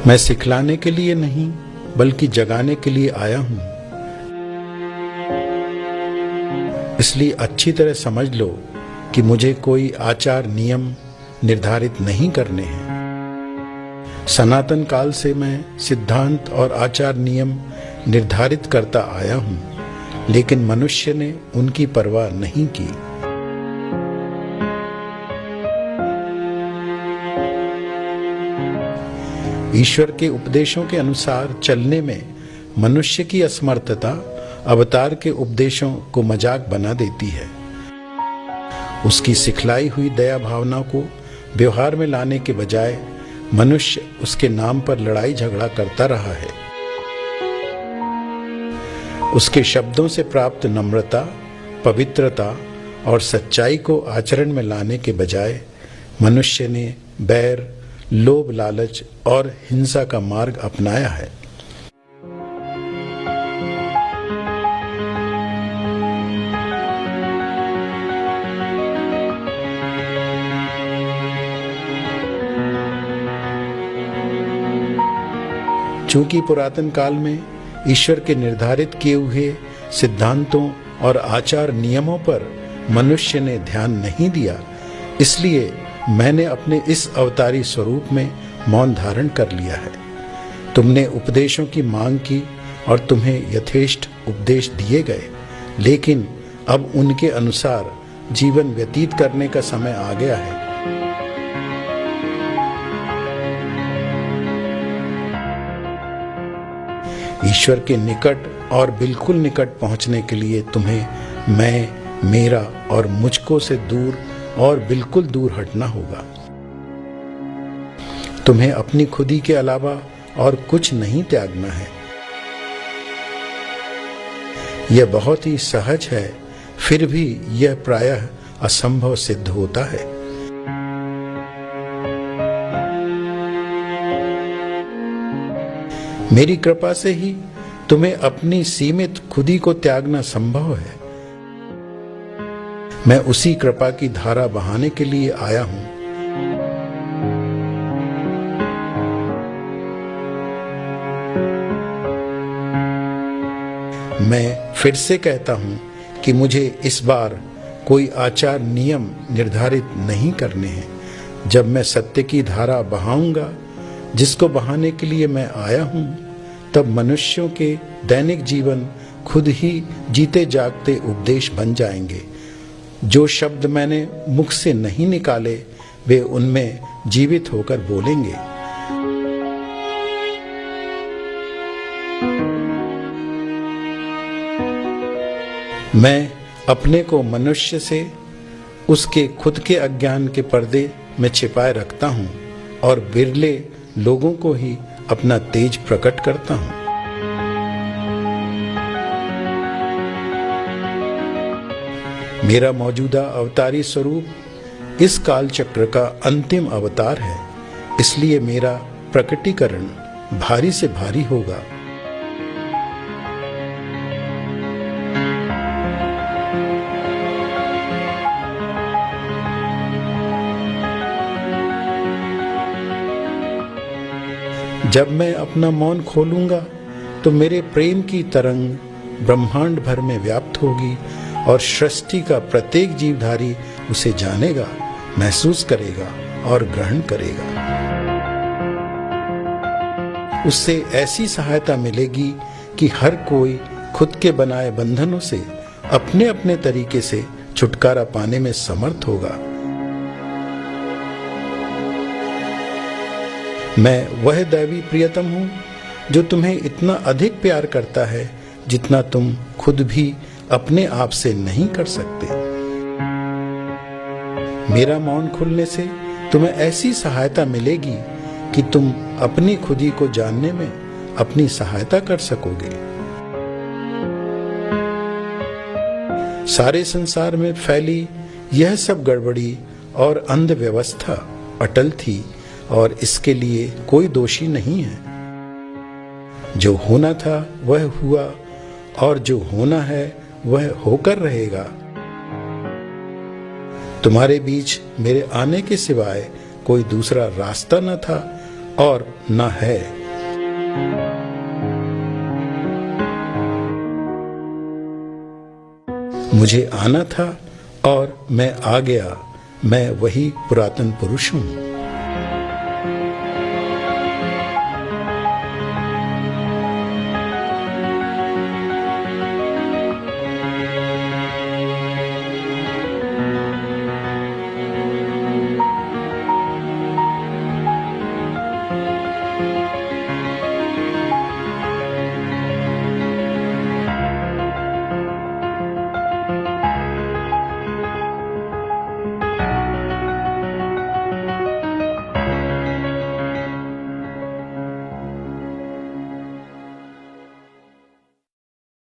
मैं सिखलाने के लिए नहीं बल्कि जगाने के लिए आया हूं। इसलिए अच्छी तरह समझ लो कि मुझे कोई आचार नियम निर्धारित नहीं करने हैं। सनातन काल से मैं सिद्धांत और आचार नियम निर्धारित करता आया हूं, लेकिन मनुष्य ने उनकी परवाह नहीं की। ईश्वर के उपदेशों के अनुसार चलने में मनुष्य की असमर्थता अवतार के उपदेशों को मजाक बना देती है। उसकी सिखलाई हुई दया भावना को व्यवहार में लाने के बजाय मनुष्य उसके नाम पर लड़ाई झगड़ा करता रहा है। उसके शब्दों से प्राप्त नम्रता, पवित्रता और सच्चाई को आचरण में लाने के बजाय मनुष्य ने बैर, लोभ, लालच और हिंसा का मार्ग अपनाया है। चूंकि पुरातन काल में ईश्वर के निर्धारित किए हुए सिद्धांतों और आचार नियमों पर मनुष्य ने ध्यान नहीं दिया, इसलिए मैंने अपने इस अवतारी स्वरूप में मौन धारण कर लिया है। तुमने उपदेशों की मांग की और तुम्हें यथेष्ट उपदेश दिए गए, लेकिन अब उनके अनुसार जीवन व्यतीत करने का समय आ गया है। ईश्वर के निकट और बिल्कुल निकट पहुंचने के लिए तुम्हें मैं, मेरा और मुझको से दूर और बिल्कुल दूर हटना होगा। तुम्हें अपनी खुदी के अलावा और कुछ नहीं त्यागना है। यह बहुत ही सहज है, फिर भी यह प्रायः असंभव सिद्ध होता है। मेरी कृपा से ही तुम्हें अपनी सीमित खुदी को त्यागना संभव है। मैं उसी कृपा की धारा बहाने के लिए आया हूं। मैं फिर से कहता हूं कि मुझे इस बार कोई आचार नियम निर्धारित नहीं करने हैं। जब मैं सत्य की धारा बहाऊंगा, जिसको बहाने के लिए मैं आया हूं, तब मनुष्यों के दैनिक जीवन खुद ही जीते जागते उपदेश बन जाएंगे। जो शब्द मैंने मुख से नहीं निकाले, वे उनमें जीवित होकर बोलेंगे। मैं अपने को मनुष्य से उसके खुद के अज्ञान के पर्दे में छिपाए रखता हूं और बिरले लोगों को ही अपना तेज प्रकट करता हूं। मेरा मौजूदा अवतारी स्वरूप इस काल चक्र का अंतिम अवतार है, इसलिए मेरा प्रकटीकरण भारी से भारी होगा। जब मैं अपना मौन खोलूंगा तो मेरे प्रेम की तरंग ब्रह्मांड भर में व्याप्त होगी और सृष्टि का प्रत्येक जीवधारी उसे जानेगा, महसूस करेगा और ग्रहण करेगा। उससे ऐसी सहायता मिलेगी कि हर कोई खुद के बनाए बंधनों से अपने अपने तरीके से छुटकारा पाने में समर्थ होगा। मैं वह दैवी प्रियतम हूं जो तुम्हें इतना अधिक प्यार करता है जितना तुम खुद भी अपने आप से नहीं कर सकते। मेरा मौन खुलने से तुम्हें ऐसी सहायता मिलेगी कि तुम अपनी खुदी को जानने में अपनी सहायता कर सकोगे। सारे संसार में फैली यह सब गड़बड़ी और अंधव्यवस्था अटल थी और इसके लिए कोई दोषी नहीं है। जो होना था वह हुआ और जो होना है वह होकर रहेगा। तुम्हारे बीच मेरे आने के सिवाय कोई दूसरा रास्ता न था और न है। मुझे आना था और मैं आ गया, मैं वही पुरातन पुरुष हूं।